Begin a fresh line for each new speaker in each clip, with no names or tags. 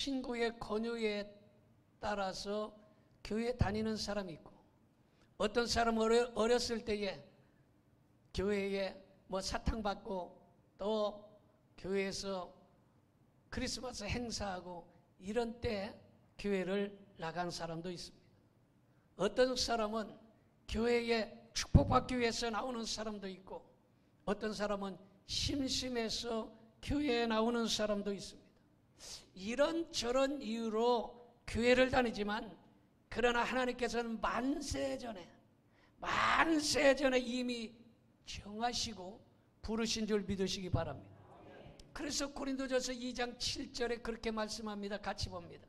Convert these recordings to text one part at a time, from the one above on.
친구의 권유에 따라서 교회 다니는 사람이 있고, 어떤 사람은 어렸을 때에 교회에 뭐 사탕 받고 또 교회에서 크리스마스 행사하고 이런 때 교회를 나간 사람도 있습니다. 어떤 사람은 교회에 축복받기 위해서 나오는 사람도 있고, 어떤 사람은 심심해서 교회에 나오는 사람도 있습니다. 이런저런 이유로 교회를 다니지만, 그러나 하나님께서는 만세 전에 이미 정하시고 부르신 줄 믿으시기 바랍니다. 그래서 고린도전서 2장 7절에 그렇게 말씀합니다. 같이 봅니다.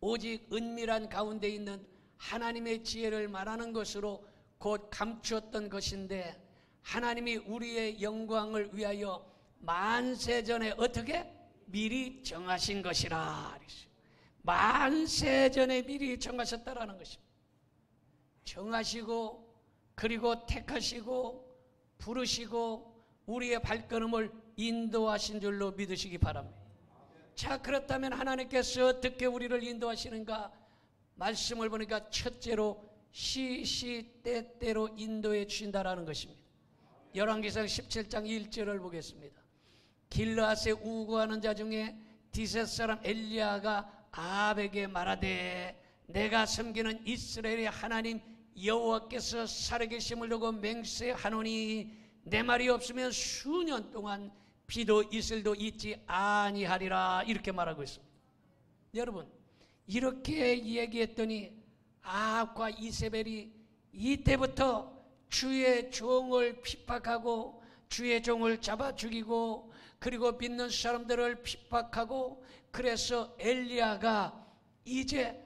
오직 은밀한 가운데 있는 하나님의 지혜를 말하는 것으로 곧 감추었던 것인데, 하나님이 우리의 영광을 위하여 만세전에 어떻게? 미리 정하신 것이라. 만세전에 미리 정하셨다라는 것입니다. 정하시고, 그리고 택하시고 부르시고 우리의 발걸음을 인도하신 줄로 믿으시기 바랍니다. 자, 그렇다면 하나님께서 어떻게 우리를 인도하시는가? 말씀을 보니까 첫째로 시시때때로 인도해 주신다라는 것입니다. 열왕기상 17장 1절을 보겠습니다. 길르앗에 우거하는 자 중에 디셋 사람 엘리야가 아합에게 말하되, 내가 섬기는 이스라엘의 하나님 여호와께서 살아계심을 두고 맹세하노니 내 말이 없으면 수년 동안 비도 이슬도 있지 아니하리라. 이렇게 말하고 있습니다. 여러분, 이렇게 얘기했더니 아합과 이세벨이 이때부터 주의 종을 핍박하고 주의 종을 잡아 죽이고, 그리고 믿는 사람들을 핍박하고, 그래서 엘리야가 이제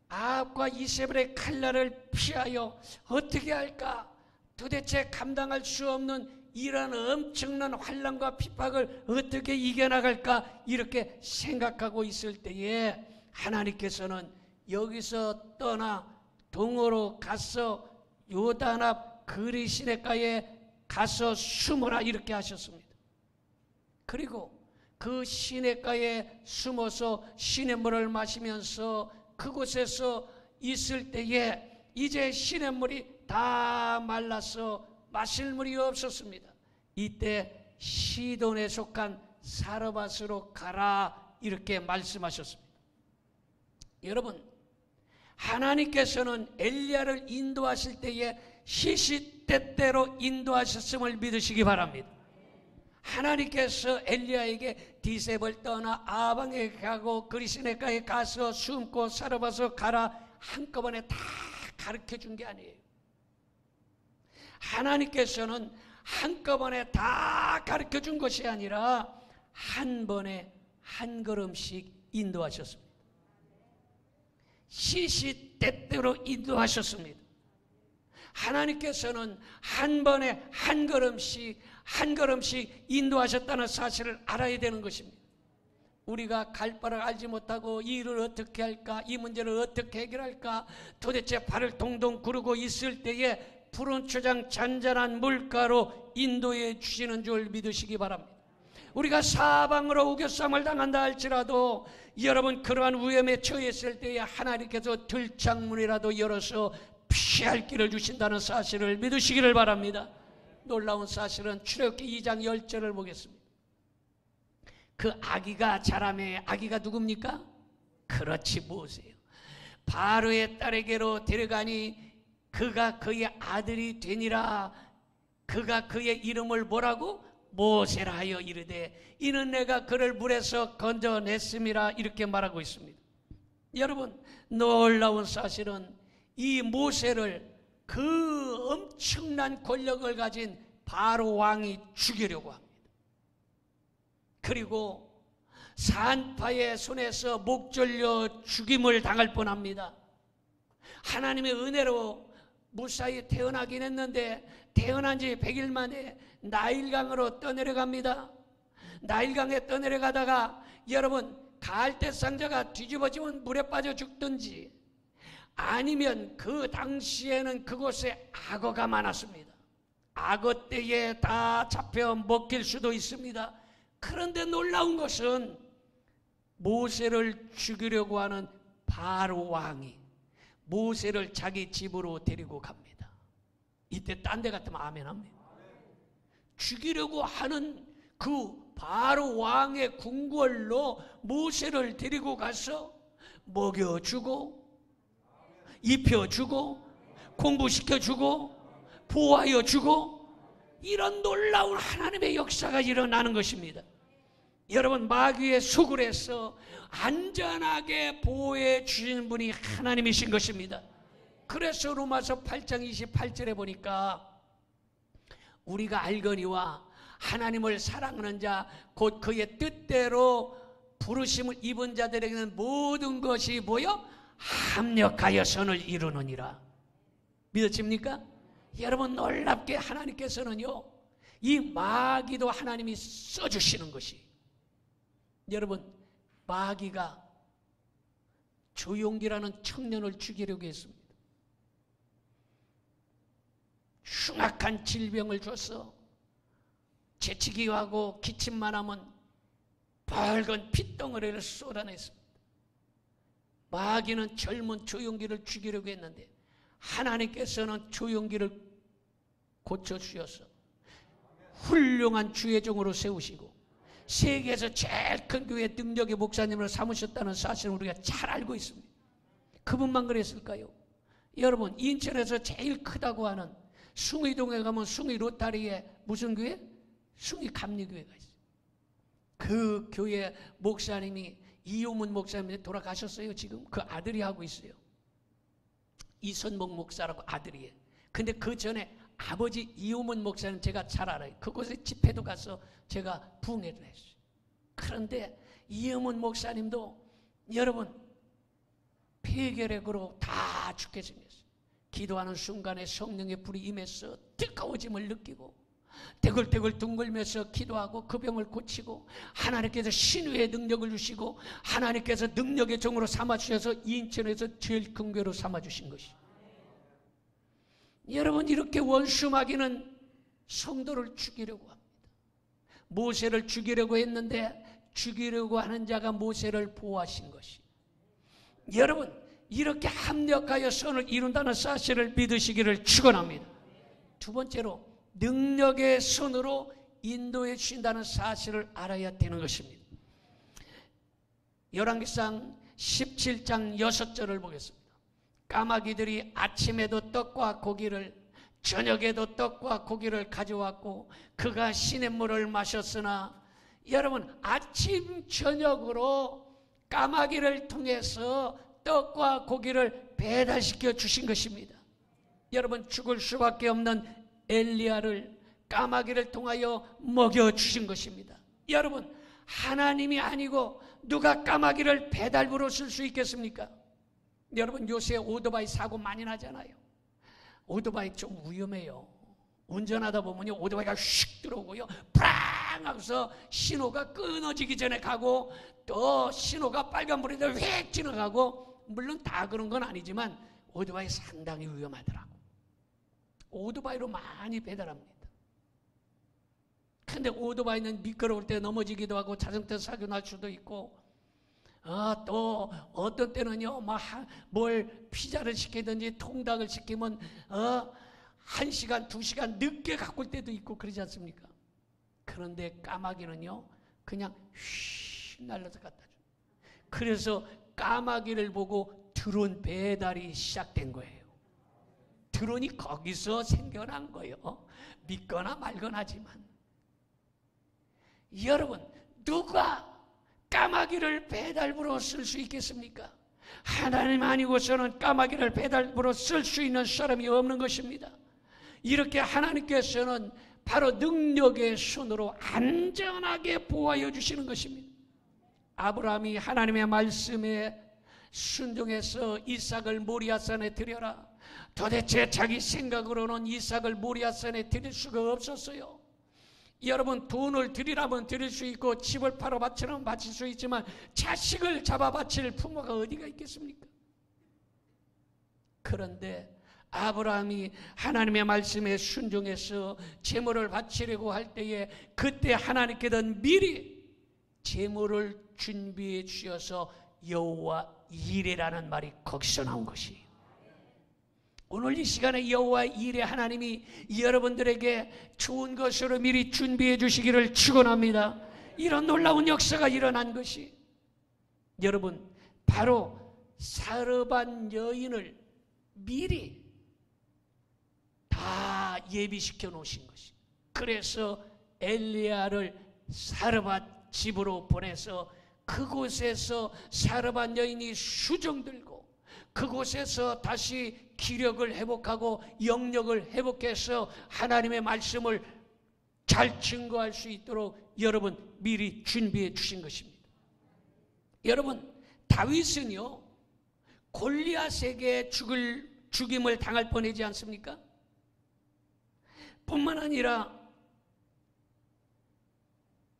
아합과 이세벨의 칼날을 피하여 어떻게 할까? 도대체 감당할 수 없는 이런 엄청난 환난과 핍박을 어떻게 이겨나갈까? 이렇게 생각하고 있을 때에 하나님께서는 여기서 떠나 동으로 가서 요단 앞 그리 시냇가에 가서 숨으라 이렇게 하셨습니다. 그리고 그 시냇가에 숨어서 시냇물을 마시면서 그곳에서 있을 때에 이제 시냇물이 다 말라서 마실 물이 없었습니다. 이때 시돈에 속한 사르밧으로 가라 이렇게 말씀하셨습니다. 여러분, 하나님께서는 엘리야를 인도하실 때에 시시때때로 인도하셨음을 믿으시기 바랍니다. 하나님께서 엘리야에게 디셉을 떠나 아방에 가고 그리시네가에 가서 숨고 사르밧으로 가라 한꺼번에 다 가르쳐 준 게 아니에요. 하나님께서는 한꺼번에 다 가르쳐 준 것이 아니라 한 번에 한 걸음씩 인도하셨습니다. 시시때때로 인도하셨습니다. 하나님께서는 한 번에 한 걸음씩 인도하셨다는 사실을 알아야 되는 것입니다. 우리가 갈 바를 알지 못하고 이 일을 어떻게 할까, 이 문제를 어떻게 해결할까, 도대체 발을 동동 구르고 있을 때에 푸른 초장 잔잔한 물가로 인도해 주시는 줄 믿으시기 바랍니다. 우리가 사방으로 우겨쌈을 당한다 할지라도 여러분, 그러한 위험에 처했을 때에 하나님께서 들창문이라도 열어서 피할 길을 주신다는 사실을 믿으시기를 바랍니다. 놀라운 사실은 출애굽기 2장 10절을 보겠습니다. 그 아기가 자라매, 아기가 누굽니까? 그렇지, 모세요. 바로의 딸에게로 데려가니 그가 그의 아들이 되니라. 그가 그의 이름을 뭐라고? 모세라 하여 이르되 이는 내가 그를 물에서 건져냈음이라. 이렇게 말하고 있습니다. 여러분, 놀라운 사실은 이 모세를 그 엄청난 권력을 가진 바로 왕이 죽이려고 합니다. 그리고 산파의 손에서 목 절려 죽임을 당할 뻔합니다. 하나님의 은혜로 무사히 태어나긴 했는데 태어난 지 100일 만에 나일강으로 떠내려갑니다. 나일강에 떠내려가다가 여러분, 갈대 상자가 뒤집어지면 물에 빠져 죽든지 아니면 그 당시에는 그곳에 악어가 많았습니다. 악어 떼에 다 잡혀 먹힐 수도 있습니다. 그런데 놀라운 것은 모세를 죽이려고 하는 바로 왕이 모세를 자기 집으로 데리고 갑니다. 이때 딴 데 같으면 아멘 합니다. 죽이려고 하는 그 바로 왕의 궁궐로 모세를 데리고 가서 먹여주고 입혀주고 공부시켜주고 보호하여주고 이런 놀라운 하나님의 역사가 일어나는 것입니다. 여러분, 마귀의 수굴에서 안전하게 보호해 주시는 분이 하나님이신 것입니다. 그래서 로마서 8장 28절에 보니까 우리가 알거니와 하나님을 사랑하는 자 곧 그의 뜻대로 부르심을 입은 자들에게는 모든 것이 뭐요? 합력하여 선을 이루느니라. 믿으십니까? 여러분, 놀랍게 하나님께서는요, 이 마귀도 하나님이 써주시는 것이, 여러분, 마귀가 조용기라는 청년을 죽이려고 했습니다. 흉악한 질병을 줘서 재치기하고 기침만 하면 밝은 핏덩어리를 쏟아냈습니다. 마귀는 젊은 조용기를 죽이려고 했는데 하나님께서는 조용기를 고쳐주셔서 훌륭한 주의 종으로 세우시고 세계에서 제일 큰 교회 능력의 목사님을 삼으셨다는 사실을 우리가 잘 알고 있습니다. 그분만 그랬을까요? 여러분, 인천에서 제일 크다고 하는 숭의동에 가면 숭의 로타리에 무슨 교회? 숭의 감리교회가 있어요. 그 교회 목사님이 이효문 목사님이 돌아가셨어요. 지금 그 아들이 하고 있어요. 이선목 목사라고 아들이에요. 근데 그 전에 아버지 이효문 목사님 제가 잘 알아요. 그곳에 집회도 가서 제가 부흥회를 했어요. 그런데 이효문 목사님도 여러분 폐결핵으로 다 죽게 생겼어요. 기도하는 순간에 성령의 불이 임해서 뜨거워짐을 느끼고 대굴대굴 둥글면서 기도하고 그 병을 고치고 하나님께서 신유의 능력을 주시고 하나님께서 능력의 종으로 삼아주셔서 인천에서 제일 큰 교회로 삼아주신 것이. 여러분, 이렇게 원수 마귀는 성도를 죽이려고 합니다. 모세를 죽이려고 했는데 죽이려고 하는 자가 모세를 보호하신 것이. 여러분, 이렇게 합력하여 선을 이룬다는 사실을 믿으시기를 축원합니다. 두 번째로 능력의 손으로 인도해 주신다는 사실을 알아야 되는 것입니다. 열왕기상 17장 6절을 보겠습니다. 까마귀들이 아침에도 떡과 고기를 저녁에도 떡과 고기를 가져왔고 그가 시냇물을 마셨으나, 여러분, 아침 저녁으로 까마귀를 통해서 떡과 고기를 배달시켜 주신 것입니다. 여러분, 죽을 수밖에 없는 엘리야를 까마귀를 통하여 먹여주신 것입니다. 여러분, 하나님이 아니고 누가 까마귀를 배달부로 쓸 수 있겠습니까? 여러분, 요새 오토바이 사고 많이 나잖아요. 오토바이 좀 위험해요. 운전하다 보면요, 오토바이가 휙 들어오고요, 프랑 하고서 신호가 끊어지기 전에 가고 또 신호가 빨간불인데 휙 지나가고, 물론 다 그런 건 아니지만 오토바이 상당히 위험하더라고. 오토바이로 많이 배달합니다. 근데 오토바이는 미끄러울 때 넘어지기도 하고 자전거 사고 날 수도 있고, 또 어떤 때는요, 뭘 피자를 시키든지 통닭을 시키면 1시간, 2시간 늦게 갖고 올 때도 있고 그러지 않습니까? 그런데 까마귀는요, 그냥 휙 날라서 갖다 줘요. 그래서 까마귀를 보고 드론 배달이 시작된 거예요. 드론이 거기서 생겨난 거예요. 믿거나 말거나 하지만. 여러분, 누가 까마귀를 배달부로 쓸 수 있겠습니까? 하나님 아니고서는 까마귀를 배달부로 쓸 수 있는 사람이 없는 것입니다. 이렇게 하나님께서는 바로 능력의 손으로 안전하게 보호하여 주시는 것입니다. 아브라함이 하나님의 말씀에 순종해서 이삭을 모리아산에 드려라. 도대체 자기 생각으로는 이삭을 모리아산에 드릴 수가 없었어요. 여러분, 돈을 드리라면 드릴 수 있고 집을 팔아 바치라면 바칠 수 있지만 자식을 잡아 바칠 부모가 어디가 있겠습니까? 그런데 아브라함이 하나님의 말씀에 순종해서 제물을 바치려고 할 때에 그때 하나님께서는 미리 제물을 준비해 주셔서 여호와 이레라는 말이 거기서 나온 것이에요. 오늘 이 시간에 여호와 이레 하나님이 여러분들에게 좋은 것으로 미리 준비해 주시기를 축원합니다. 이런 놀라운 역사가 일어난 것이 여러분 바로 사르밧 여인을 미리 다 예비시켜 놓으신 것이. 그래서 엘리야를 사르밧 집으로 보내서 그곳에서 사르밧 여인이 수종 들고 그곳에서 다시 기력을 회복하고 영력을 회복해서 하나님의 말씀을 잘 증거할 수 있도록 여러분 미리 준비해 주신 것입니다. 여러분 다윗은요 골리앗에게 죽임을 당할 뻔하지 않습니까? 뿐만 아니라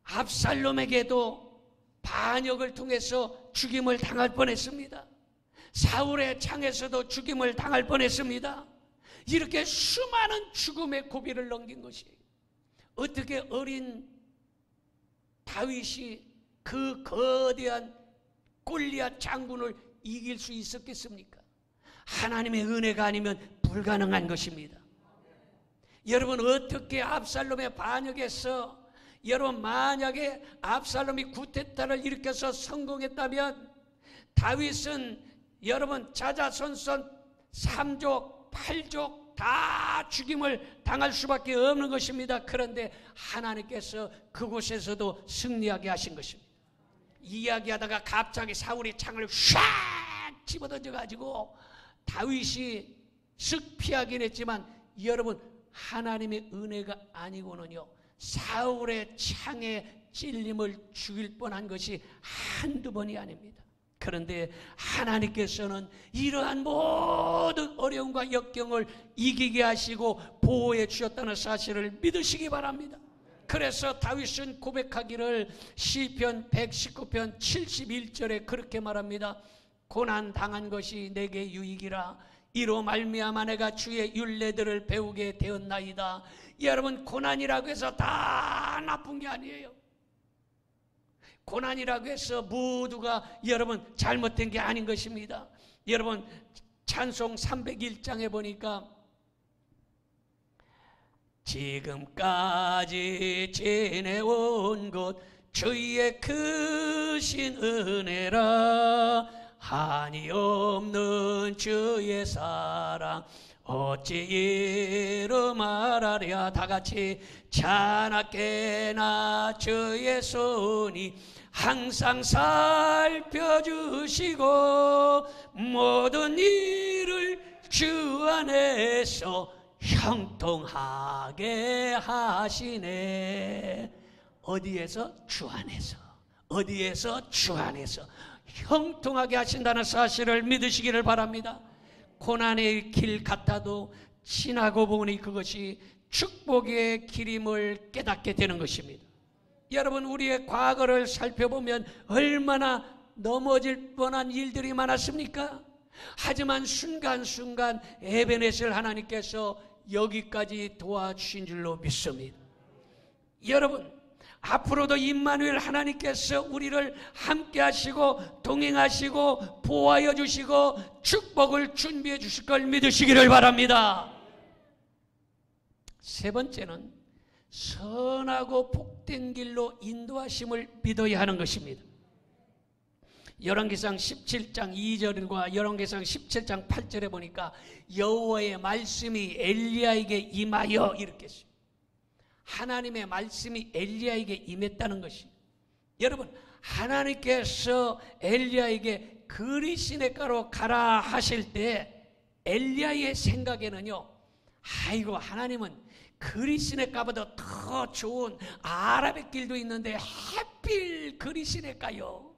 압살롬에게도 반역을 통해서 죽임을 당할 뻔했습니다. 사울의 창에서도 죽임을 당할 뻔했습니다. 이렇게 수많은 죽음의 고비를 넘긴 것이에요. 어떻게 어린 다윗이 그 거대한 골리앗 장군을 이길 수 있었겠습니까? 하나님의 은혜가 아니면 불가능한 것입니다. 여러분 어떻게 압살롬의 반역에서 여러분 만약에 압살롬이 쿠데타를 일으켜서 성공했다면 다윗은 여러분 자자손손 3족 8족 다 죽임을 당할 수밖에 없는 것입니다. 그런데 하나님께서 그곳에서도 승리하게 하신 것입니다. 이야기하다가 갑자기 사울이 창을 샥 집어던져 가지고 다윗이 쓱 피하긴 했지만 여러분 하나님의 은혜가 아니고는요 사울의 창에 찔림을 죽일 뻔한 것이 한두 번이 아닙니다. 그런데 하나님께서는 이러한 모든 어려움과 역경을 이기게 하시고 보호해 주셨다는 사실을 믿으시기 바랍니다. 그래서 다윗은 고백하기를 시편 119편 71절에 그렇게 말합니다. 고난 당한 것이 내게 유익이라 이로 말미암아 내가 주의 율례들을 배우게 되었나이다. 여러분 고난이라고 해서 다 나쁜 게 아니에요. 고난이라고 해서 모두가 여러분 잘못된 게 아닌 것입니다. 여러분 찬송 301장에 보니까 지금까지 지내온 것 주의 크신 은혜라 한이 없는 주의 사랑 어찌 이루 말하랴. 다같이 자나깨나 주의 손이 항상 살펴주시고 모든 일을 주 안에서 형통하게 하시네. 어디에서? 주 안에서. 어디에서? 주 안에서 형통하게 하신다는 사실을 믿으시기를 바랍니다. 고난의 길 같아도 지나고 보니 그것이 축복의 길임을 깨닫게 되는 것입니다. 여러분 우리의 과거를 살펴보면 얼마나 넘어질 뻔한 일들이 많았습니까? 하지만 순간순간 에베네셀 하나님께서 여기까지 도와주신 줄로 믿습니다. 여러분 앞으로도 임마누엘 하나님께서 우리를 함께 하시고 동행하시고 보호하여 주시고 축복을 준비해 주실 걸 믿으시기를 바랍니다. 세 번째는 선하고 복된 길로 인도하심을 믿어야 하는 것입니다. 열왕기상 17장 2절과 열왕기상 17장 8절에 보니까 여호와의 말씀이 엘리야에게 임하여 이렇게 했어요. 하나님의 말씀이 엘리야에게 임했다는 것이, 여러분 하나님께서 엘리야에게 그리시네가로 가라 하실 때 엘리야의 생각에는요, 아이고 하나님은 그리시네가보다 더 좋은 아랍의 길도 있는데 하필 그리시네가요.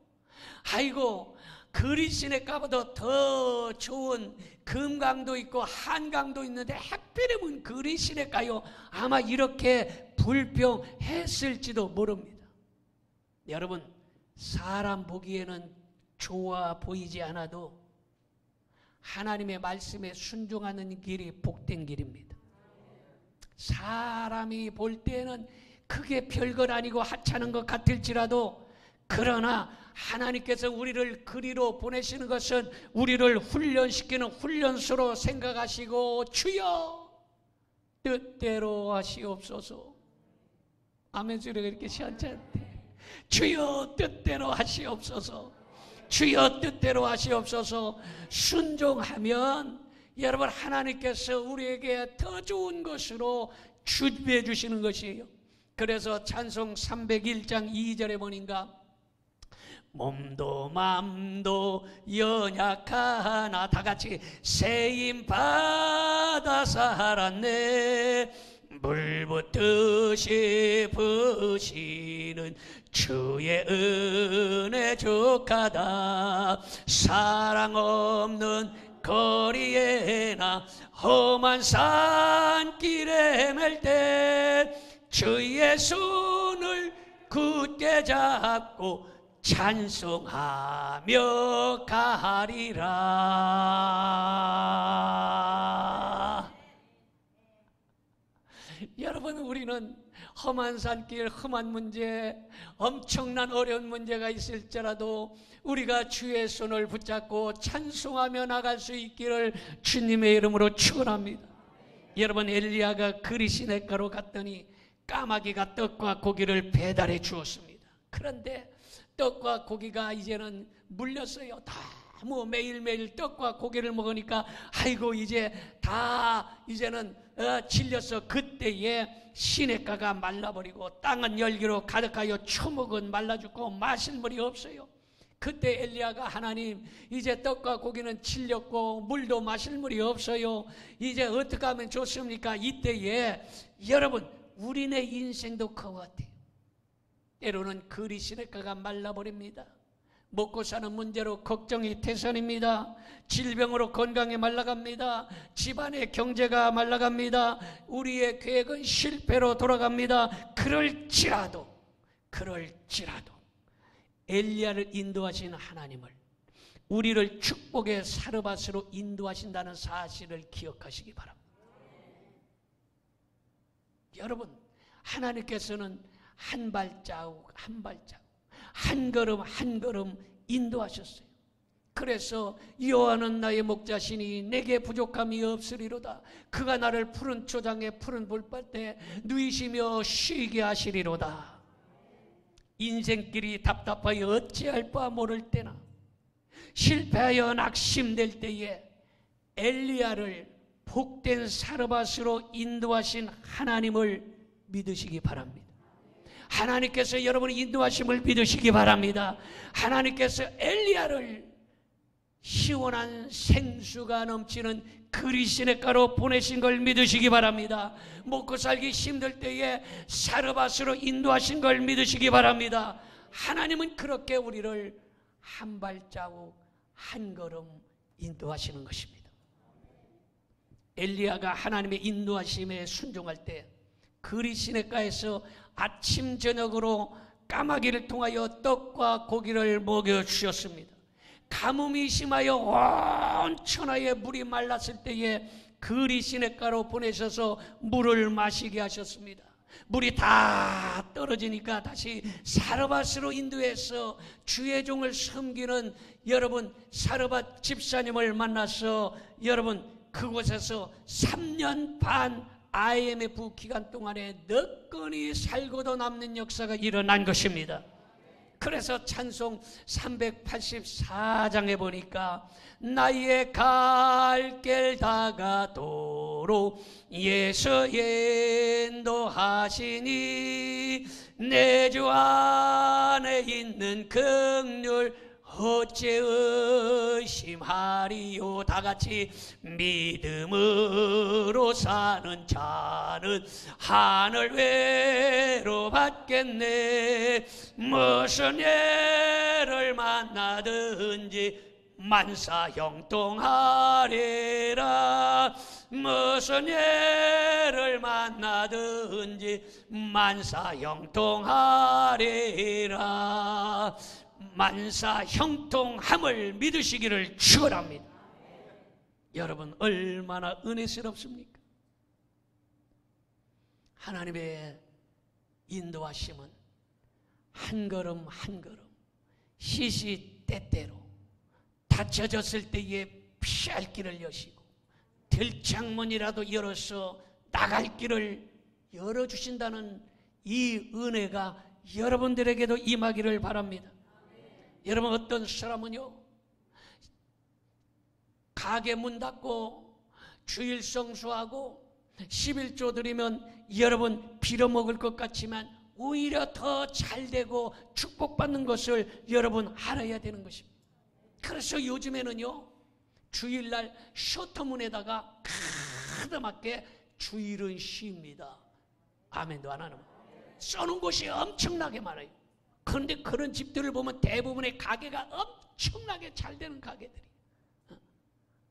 아이고 그리시네가보다 더 좋은 금강도 있고 한강도 있는데 하필이면 그리시네가요. 아마 이렇게 불평했을지도 모릅니다. 여러분 사람 보기에는 좋아 보이지 않아도 하나님의 말씀에 순종하는 길이 복된 길입니다. 사람이 볼 때는 크게 별것 아니고 하찮은 것 같을지라도 그러나 하나님께서 우리를 그리로 보내시는 것은 우리를 훈련시키는 훈련소로 생각하시고 주여 뜻대로 하시옵소서. 아멘 소리가 이렇게 시원찮대. 주여 뜻대로 하시옵소서. 주여 뜻대로 하시옵소서. 순종하면 여러분 하나님께서 우리에게 더 좋은 것으로 준비해 주시는 것이에요. 그래서 찬송 301장 2절에 보니까 몸도 맘도 연약하나 다같이 세임 받아 살았네. 물 붓듯이 부시는 주의 은혜 족하다. 사랑 없는 거리에나 험한 산길에 맬 때 주의 손을 굳게 잡고 찬송하며 가리라. 여러분 우리는 험한 산길, 험한 문제, 엄청난 어려운 문제가 있을지라도 우리가 주의 손을 붙잡고 찬송하며 나갈 수 있기를 주님의 이름으로 축원합니다. 여러분 엘리야가 그리시네가로 갔더니 까마귀가 떡과 고기를 배달해 주었습니다. 그런데 떡과 고기가 이제는 물렸어요. 너무 매일매일 떡과 고기를 먹으니까 아이고 이제 다 이제는 질려서 그때에 시냇가가 말라버리고 땅은 열기로 가득하여 초목은 말라 죽고 마실 물이 없어요. 그때 엘리야가 하나님 이제 떡과 고기는 질렸고 물도 마실 물이 없어요. 이제 어떻게 하면 좋습니까? 이때에 여러분 우리네 인생도 그와 같아요. 때로는 그리 시냇가가 말라버립니다. 먹고 사는 문제로 걱정이 태산입니다. 질병으로 건강이 말라갑니다. 집안의 경제가 말라갑니다. 우리의 계획은 실패로 돌아갑니다. 그럴지라도 엘리야를 인도하신 하나님을 우리를 축복의 사르밧으로 인도하신다는 사실을 기억하시기 바랍니다. 여러분 하나님께서는 한 발자국 한 발자국 한 걸음 한 걸음 인도하셨어요. 그래서 여호와는 나의 목자시니 내게 부족함이 없으리로다. 그가 나를 푸른 초장에 푸른 불밭에 누이시며 쉬게 하시리로다. 인생길이 답답하여 어찌할 바 모를 때나 실패하여 낙심될 때에 엘리야를 복된 사르밧으로 인도하신 하나님을 믿으시기 바랍니다. 하나님께서 여러분의 인도하심을 믿으시기 바랍니다. 하나님께서 엘리야를 시원한 생수가 넘치는 그리시네가로 보내신 걸 믿으시기 바랍니다. 먹고 살기 힘들 때에 사르밧으로 인도하신 걸 믿으시기 바랍니다. 하나님은 그렇게 우리를 한 발자국 한 걸음 인도하시는 것입니다. 엘리야가 하나님의 인도하심에 순종할 때 그리시네가에서 아침 저녁으로 까마귀를 통하여 떡과 고기를 먹여주셨습니다. 가뭄이 심하여 온 천하에 물이 말랐을 때에 그리시네가로 보내셔서 물을 마시게 하셨습니다. 물이 다 떨어지니까 다시 사르밧으로 인도해서 주의 종을 섬기는 여러분 사르밧 집사님을 만나서 여러분 그곳에서 3년 반 IMF 기간 동안에 너끈히 살고도 남는 역사가 일어난 것입니다. 그래서 찬송 384장에 보니까 나의 갈 길 다가도록 예수 인도하시니 내 주 안에 있는 긍휼 어찌 의심하리요. 다같이 믿음으로 사는 자는 하늘 외로 받겠네. 무슨 예를 만나든지 만사 형통하리라. 무슨 예를 만나든지 만사 형통하리라. 만사 형통함을 믿으시기를 축원합니다. 여러분 얼마나 은혜스럽습니까? 하나님의 인도하심은 한 걸음 한 걸음 시시때때로 닫혀졌을 때에 피할 길을 여시고 들창문이라도 열어서 나갈 길을 열어주신다는 이 은혜가 여러분들에게도 임하기를 바랍니다. 여러분, 어떤 사람은요, 가게 문 닫고 주일 성수하고 11조 드리면 여러분 빌어먹을 것 같지만 오히려 더 잘되고 축복받는 것을 여러분 알아야 되는 것입니다. 그래서 요즘에는요, 주일날 셔터문에다가 카드맞게 주일은 쉽니다. 아멘도 안 하는 써놓은 곳이 엄청나게 많아요. 그런데 그런 집들을 보면 대부분의 가게가 엄청나게 잘 되는 가게들이,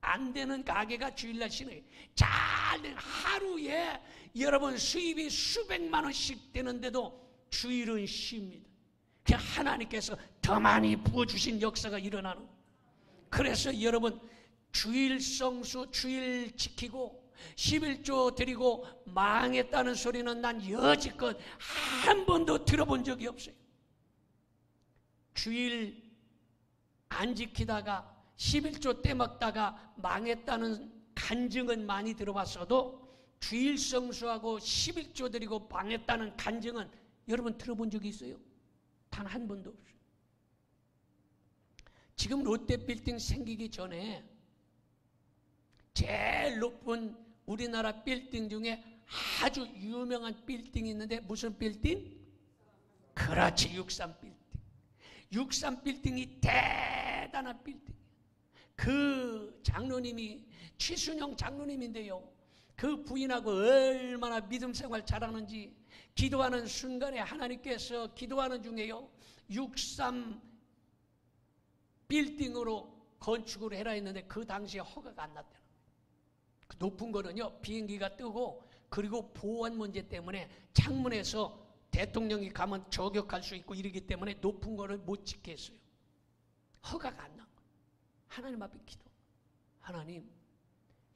안 되는 가게가 주일날 쉬는, 잘 되는 하루에 여러분 수입이 수백만 원씩 되는데도 주일은 쉽니다. 그냥 하나님께서 더 많이 부어주신 역사가 일어나는. 그래서 여러분, 주일 성수, 주일 지키고 11조 드리고 망했다는 소리는 난 여지껏 한 번도 들어본 적이 없어요. 주일 안 지키다가 11조 떼먹다가 망했다는 간증은 많이 들어봤어도 주일 성수하고 11조 드리고 망했다는 간증은 여러분 들어본 적이 있어요? 단 한 번도 없어요. 지금 롯데빌딩 생기기 전에 제일 높은 우리나라 빌딩 중에 아주 유명한 빌딩이 있는데 무슨 빌딩? 그렇지, 63빌딩. 63빌딩이 대단한 빌딩. 그 장로님이 최순영 장로님인데요, 그 부인하고 얼마나 믿음 생활 잘하는지 기도하는 순간에 하나님께서 기도하는 중에요 63빌딩으로 건축을 해라 했는데 그 당시에 허가가 안 났대요. 그 높은 거는요 비행기가 뜨고 그리고 보안 문제 때문에 창문에서 대통령이 가면 저격할 수 있고 이러기 때문에 높은 거를 못 짓게 했어요. 허가가 안 난 거예요. 하나님 앞에 기도, 하나님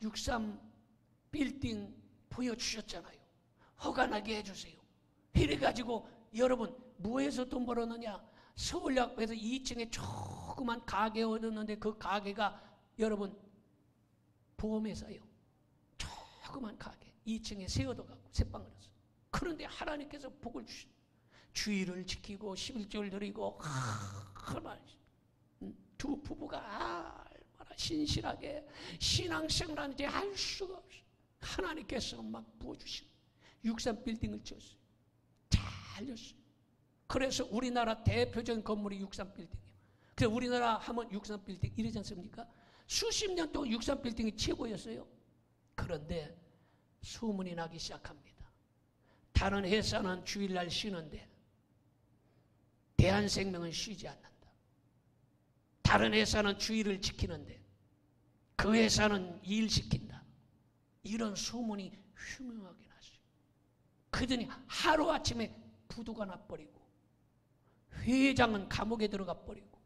63빌딩 보여주셨잖아요. 허가 나게 해주세요. 이래가지고 여러분 뭐해서 돈 벌었느냐? 서울역에서 2층에 조그만 가게 얻었는데 그 가게가 여러분 보험회사예요. 조그만 가게 2층에 새 얻어갖고 새방을 했어요. 그런데 하나님께서 복을 주신 주일을 지키고 11조를 드리고 두 부부가 얼마나 신실하게 신앙생활 하는지 알 수가 없어요. 하나님께서 막 부어주시고 63빌딩을 지었어요. 잘 지었어요. 그래서 우리나라 대표적인 건물이 63빌딩이에요. 그래서 우리나라 하면 63빌딩 이러지 않습니까? 수십 년 동안 63빌딩이 최고였어요. 그런데 소문이 나기 시작합니다. 다른 회사는 주일날 쉬는데 대한생명은 쉬지 않는다. 다른 회사는 주일을 지키는데 그 회사는 일 시킨다. 이런 소문이 흉흉하게 났어요. 그러더니 하루아침에 부도가 나버리고 회장은 감옥에 들어가 버리고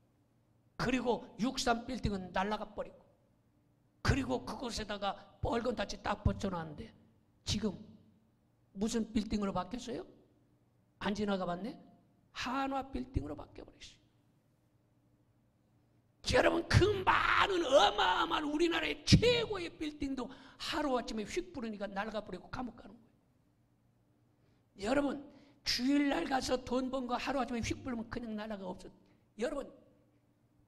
그리고 63빌딩은 날아가 버리고 그리고 그곳에다가 빨간 다치 딱 붙여놨는데 지금 무슨 빌딩으로 바뀌었어요? 안 지나가 봤네? 한화 빌딩으로 바뀌어버렸어요. 여러분 그 많은 어마어마한 우리나라의 최고의 빌딩도 하루아침에 휙 부르니까 날아가 버리고 감옥 가는 거예요. 여러분 주일날 가서 돈 번 거 하루아침에 휙 부르면 그냥 날아가 없어. 여러분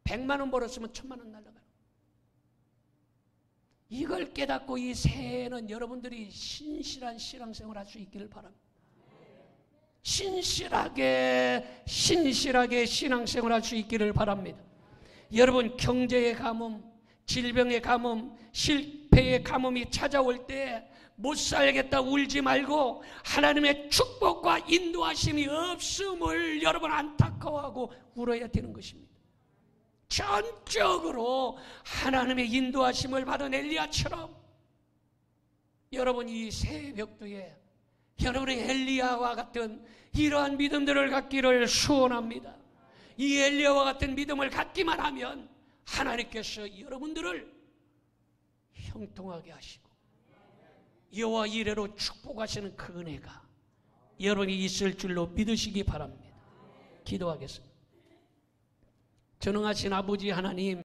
100만 원 벌었으면 1000만 원 날아가는 거예요. 이걸 깨닫고 이 새해에는 여러분들이 신실한 신앙생활 할 수 있기를 바랍니다. 신실하게 신앙생활 할 수 있기를 바랍니다. 여러분 경제의 가뭄, 질병의 가뭄, 실패의 가뭄이 찾아올 때 못 살겠다 울지 말고 하나님의 축복과 인도하심이 없음을 여러분 안타까워하고 울어야 되는 것입니다. 전적으로 하나님의 인도하심을 받은 엘리야처럼 여러분 이 새벽도에 여러분의 엘리야와 같은 이러한 믿음들을 갖기를 소원합니다. 이 엘리야와 같은 믿음을 갖기만 하면 하나님께서 여러분들을 형통하게 하시고 여호와 이레로 축복하시는 그 은혜가 여러분이 있을 줄로 믿으시기 바랍니다. 기도하겠습니다. 전능하신 아버지 하나님,